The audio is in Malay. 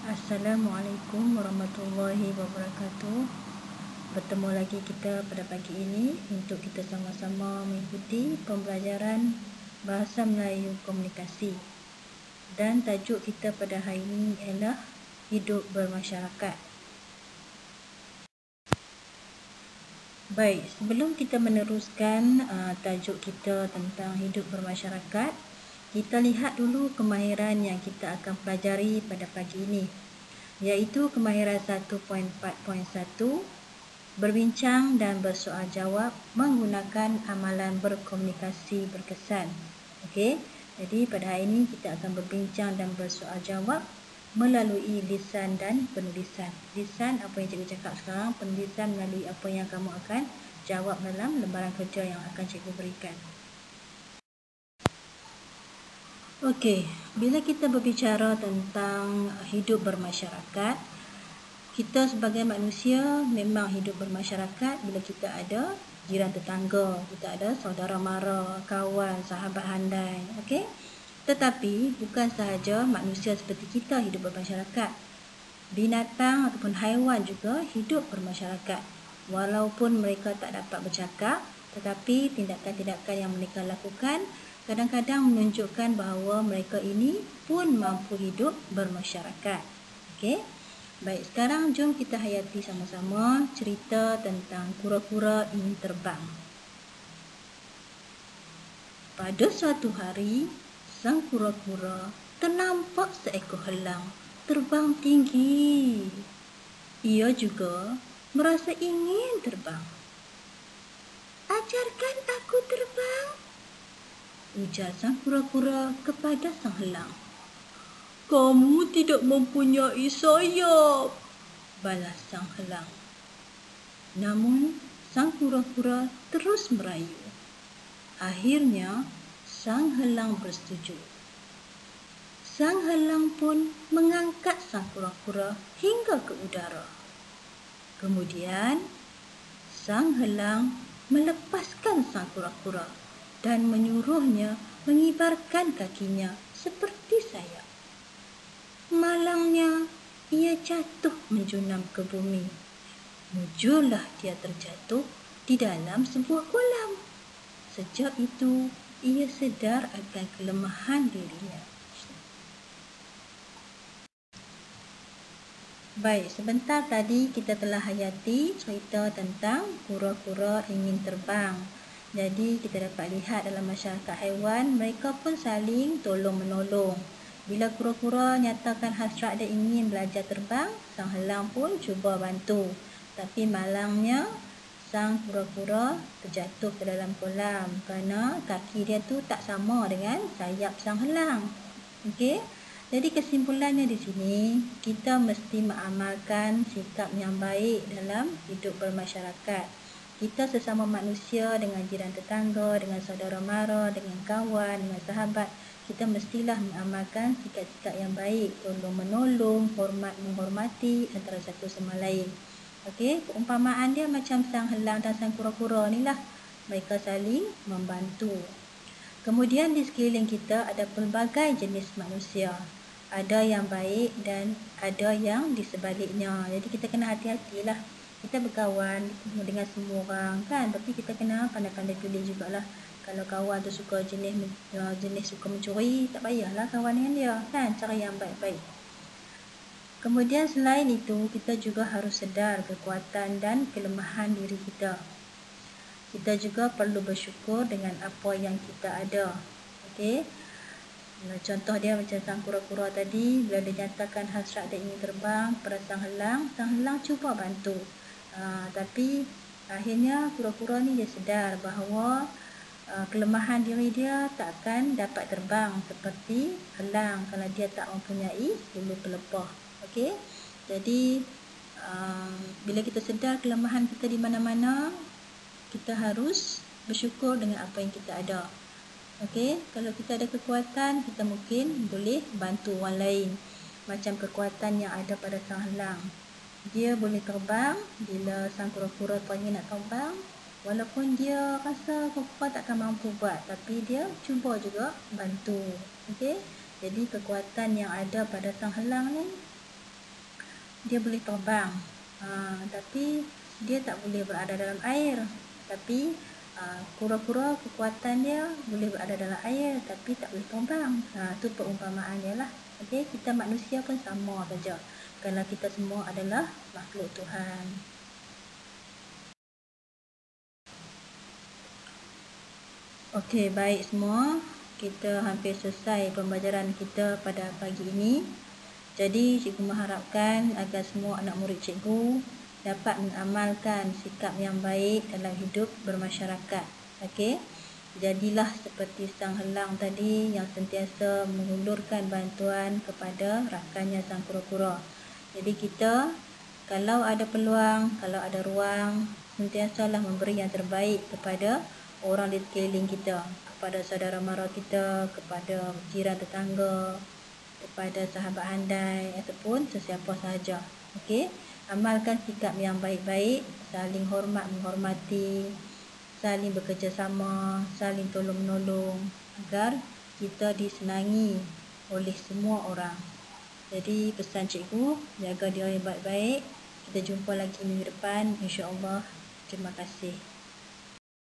Assalamualaikum warahmatullahi wabarakatuh. Bertemu lagi kita pada pagi ini untuk kita sama-sama mengikuti pembelajaran Bahasa Melayu Komunikasi. Dan tajuk kita pada hari ini ialah hidup bermasyarakat. Baik, sebelum kita meneruskan tajuk kita tentang hidup bermasyarakat, kita lihat dulu kemahiran yang kita akan pelajari pada pagi ini, iaitu kemahiran 1.4.1, berbincang dan bersoal jawab menggunakan amalan berkomunikasi berkesan. Okey, jadi pada hari ini kita akan berbincang dan bersoal jawab melalui lisan dan penulisan. Lisan apa yang cikgu cakap sekarang, penulisan melalui apa yang kamu akan jawab dalam lembaran kerja yang akan cikgu berikan. Okey, bila kita berbicara tentang hidup bermasyarakat, kita sebagai manusia memang hidup bermasyarakat bila kita ada jiran tetangga, kita ada saudara mara, kawan, sahabat handai. Okey? Tetapi bukan sahaja manusia seperti kita hidup bermasyarakat. Binatang ataupun haiwan juga hidup bermasyarakat. Walaupun mereka tak dapat bercakap, tetapi tindakan-tindakan yang mereka lakukan kadang-kadang menunjukkan bahawa mereka ini pun mampu hidup bermasyarakat. Okey? Baik, sekarang jom kita hayati sama-sama cerita tentang kura-kura ingin terbang. Pada suatu hari, sang kura-kura ternampak seekor elang terbang tinggi. Ia juga merasa ingin terbang. "Ajarkan aku terbang," ujar sang kura-kura kepada sang elang. "Kamu tidak mempunyai sayap," balas sang elang. Namun, sang kura-kura terus merayu. Akhirnya, sang elang bersetuju. Sang elang pun mengangkat sang kura-kura hingga ke udara. Kemudian, sang elang melepaskan sang kura-kura dan menyuruhnya mengibarkan kakinya seperti sayap. Malangnya, ia jatuh menjunam ke bumi. Mujurlah dia terjatuh di dalam sebuah kolam. Sejak itu, ia sedar akan kelemahan dirinya. Baik, sebentar tadi kita telah hayati cerita tentang kura-kura ingin terbang. Jadi, kita dapat lihat dalam masyarakat haiwan, mereka pun saling tolong-menolong. Bila kura-kura nyatakan hasrat dia ingin belajar terbang, sang elang pun cuba bantu. Tapi malangnya, sang kura-kura terjatuh ke dalam kolam kerana kaki dia tu tak sama dengan sayap sang elang. Okey? Jadi kesimpulannya di sini, kita mesti mengamalkan sikap yang baik dalam hidup bermasyarakat. Kita sesama manusia dengan jiran tetangga, dengan saudara mara, dengan kawan, dengan sahabat, kita mestilah mengamalkan sikap-sikap yang baik, tolong-menolong, hormat-menghormati antara satu sama lain. Okey, perumpamaan dia macam sang elang dan sang kura-kura ni lah. Mereka saling membantu. Kemudian di sekeliling kita ada pelbagai jenis manusia. Ada yang baik dan ada yang di sebaliknya. Jadi kita kena hati-hatilah. Kita berkawan dengan semua orang kan, tapi kita kena pandai-pandai pilih jugalah. Kalau kawan tu suka jenis suka mencuri, tak payahlah kawan dengan dia kan, cara yang baik-baik. Kemudian selain itu, kita juga harus sedar kekuatan dan kelemahan diri kita. Kita juga perlu bersyukur dengan apa yang kita ada. Okey. Contoh dia macam sang kura-kura tadi, bila dia nyatakan hasrat dia ingin terbang pada sang elang cuba bantu. Tapi akhirnya kura-kura ni dia sedar bahawa kelemahan diri dia tak akan dapat terbang seperti elang kalau dia tak mempunyai bulu pelepah. Okey. Jadi bila kita sedar kelemahan kita di mana-mana, kita harus bersyukur dengan apa yang kita ada. Okey, kalau kita ada kekuatan, kita mungkin boleh bantu orang lain. Macam kekuatan yang ada pada sang elang. Dia boleh terbang bila sang kura-kura tu ingin nak terbang. Walaupun dia rasa kura-kura takkan mampu buat, tapi dia cuba juga bantu. Okey, jadi kekuatan yang ada pada sang elang ni dia boleh terbang, tapi dia tak boleh berada dalam air. Tapi kura-kura kekuatan dia boleh berada dalam air tapi tak boleh terbang. Itu perumpamaan dia lah. Okey, kita manusia pun sama saja. Kerana kita semua adalah makhluk Tuhan. Okey, baik semua. Kita hampir selesai pembelajaran kita pada pagi ini. Jadi, cikgu mengharapkan agar semua anak murid cikgu dapat mengamalkan sikap yang baik dalam hidup bermasyarakat. Okey. Jadilah seperti sang helang tadi yang sentiasa mengulurkan bantuan kepada rakannya sang kura-kura. Jadi kita kalau ada peluang, kalau ada ruang, sentiasalah memberi yang terbaik kepada orang di sekeliling kita, kepada saudara mara kita, kepada jiran tetangga, kepada sahabat handai ataupun sesiapa sahaja. Okey, amalkan sikap yang baik-baik, saling hormat menghormati, saling bekerjasama, saling tolong-menolong agar kita disenangi oleh semua orang. Jadi pesan cikgu, jaga diri baik-baik. Kita jumpa lagi minggu depan, insya-Allah. Terima kasih.